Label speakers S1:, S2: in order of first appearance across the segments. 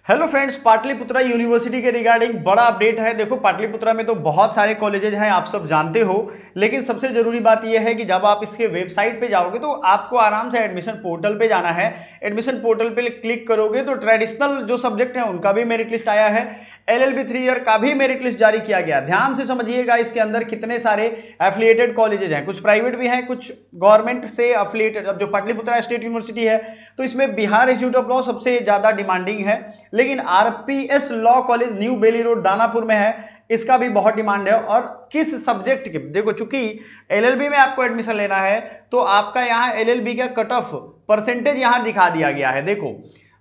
S1: Hello friends, Pataliputra university के regarding बड़ा update है। देखो, पाटलिपुत्रा में तो बहुत सारे कॉलेजेज हैं, आप सब जानते हो, लेकिन सबसे जरूरी बात यह है कि जब आप इसके वेबसाइट पे जाओगे तो आपको आराम से एडमिशन पोर्टल पे जाना है। एडमिशन पोर्टल पे क्लिक करोगे तो ट्रेडिशनल जो सब्जेक्ट है उनका भी मेरिट लिस्ट आया है, LLB 3 ईयर का भी मेरिट लिस्ट जारी किया गया। ध्यान से समझिएगा, इसके अंदर कितने सारे एफिलिएटेड कॉलेजेज हैं, कुछ प्राइवेट भी हैं, कुछ गवर्नमेंट से एफिलिएटेड। अब जो पाटलिपुत्रा स्टेट यूनिवर्सिटी है तो इसमें बिहार इंस्टीट्यूट ऑफ लॉ सबसे ज्यादा डिमांडिंग है, लेकिन आरपीएस लॉ कॉलेज न्यू बेली रोड दानापुर में है, इसका भी बहुत डिमांड है। और किस सब्जेक्ट के, देखो चूंकि एलएलबी में आपको एडमिशन लेना है तो आपका यहां एलएलबी का कट ऑफ परसेंटेज यहां दिखा दिया गया है। देखो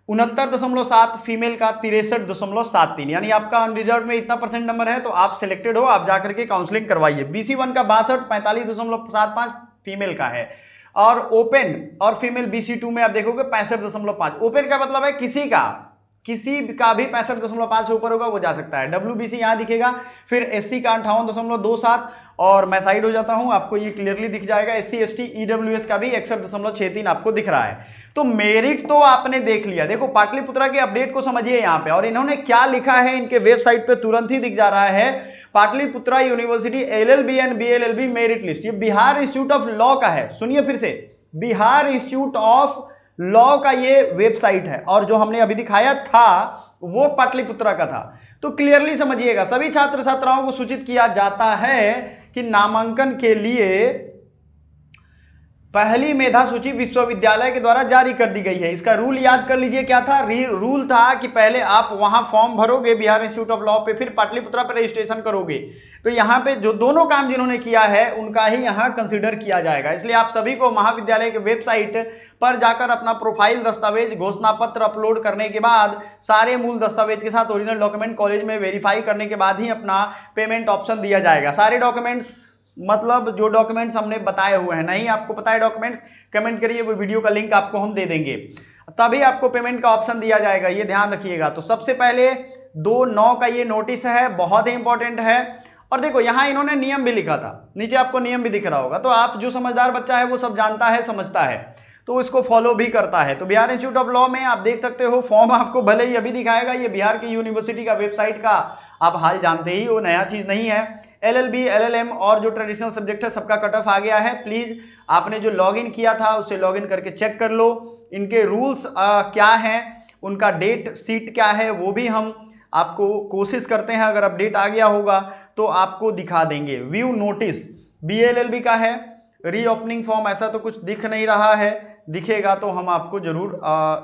S1: 69.7 फीमेल का 63.73, यानी आपका अनरिजर्व में इतना परसेंट नंबर है तो आप सिलेक्टेड हो, आप जाकर के काउंसलिंग करवाइए। BC1 का 62 45.75 फीमेल का है, और ओपन और फीमेल BC2 में आप देखोगे 65.5। ओपन का मतलब है किसी का भी 65.5 से ऊपर होगा वो जा सकता है। WBC यहां दिखेगा, फिर SC का 58.27, और मैं साइड हो जाता हूं, आपको ये क्लियरली दिख जाएगा। SC ST EWS का भी 61.63 आपको दिख रहा है। तो मेरिट तो आपने देख लिया। देखो पाटलिपुत्रा के अपडेट को समझिए यहां पे, और इन्होंने क्या लिखा है इनके वेबसाइट पे तुरंत ही दिख जा रहा है। Pataliputra university LLB and BLLB merit list, ये बिहार इंस्टीट्यूट ऑफ लॉ का है। सुनिए फिर से, बिहार इंस्टीट्यूट ऑफ लॉ का ये वेबसाइट है, और जो हमने अभी दिखाया था वो पाटलिपुत्रा का था। तो क्लियरली समझिएगा, सभी छात्र छात्राओं को सूचित किया जाता है कि नामांकन के लिए पहली मेधा सूची विश्वविद्यालय के द्वारा जारी कर दी गई है। इसका रूल याद कर लीजिए, क्या था? रूल था कि पहले आप वहां फॉर्म भरोगे बिहार इंस्टीट्यूट ऑफ लॉ पे, फिर पाटलिपुत्रा पे रजिस्ट्रेशन करोगे। तो यहाँ पे जो दोनों काम जिन्होंने किया है उनका ही यहाँ कंसिडर किया जाएगा। इसलिए आप सभी को महाविद्यालय के वेबसाइट पर जाकर अपना प्रोफाइल दस्तावेज, घोषणा पत्र अपलोड करने के बाद, सारे मूल दस्तावेज के साथ ओरिजिनल डॉक्यूमेंट कॉलेज में वेरीफाई करने के बाद ही अपना पेमेंट ऑप्शन दिया जाएगा। सारे डॉक्यूमेंट्स, मतलब जो डॉक्यूमेंट्स हमने बताए हुए हैं, नहीं आपको पता है डॉक्यूमेंट्स, कमेंट करिए, वो वीडियो का लिंक आपको हम दे देंगे, तभी आपको पेमेंट का ऑप्शन दिया जाएगा, ये ध्यान रखिएगा। तो सबसे पहले 2/9 का ये नोटिस है, बहुत ही इंपॉर्टेंट है। और देखो यहां इन्होंने नियम भी लिखा था, नीचे आपको नियम भी दिख रहा होगा। तो आप, जो समझदार बच्चा है वो सब जानता है, समझता है, तो इसको फॉलो भी करता है। तो बिहार इंस्टीट्यूट ऑफ लॉ में आप देख सकते हो, फॉर्म आपको भले ही अभी दिखाएगा, ये बिहार की यूनिवर्सिटी का वेबसाइट का आप हाल जानते ही हो, नया चीज नहीं है। LLB LLM और जो ट्रेडिशनल सब्जेक्ट है सबका कट ऑफ आ गया है। प्लीज आपने जो लॉगिन किया था उससे लॉगिन करके चेक कर लो। इनके रूल्स क्या हैं, उनका डेट सीट क्या है, वो भी हम आपको कोशिश करते हैं, अगर अपडेट आ गया होगा तो आपको दिखा देंगे। व्यू नोटिस BLLB का है, रीओपनिंग फॉर्म ऐसा तो कुछ दिख नहीं रहा है, दिखेगा तो हम आपको जरूर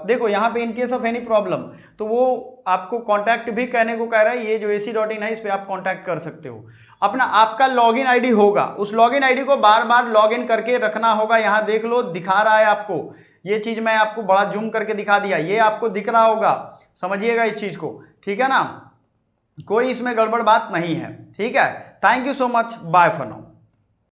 S1: देखो यहाँ पे in case of any problem तो वो आपको कांटेक्ट भी कहने को कह रहा है। ये जो ac.in है इस पे आप कांटेक्ट कर सकते हो। अपना आपका लॉगिन आईडी होगा, उस लॉगिन आईडी को बार बार लॉगिन करके रखना होगा। यहाँ देख लो, दिखा रहा है आपको, ये चीज मैं आपको बड़ा जूम करके दिखा दिया, ये आपको दिख रहा होगा, समझिएगा इस चीज को, ठीक है ना? कोई इसमें गड़बड़ बात नहीं है, ठीक है। Thank you so much, bye for now.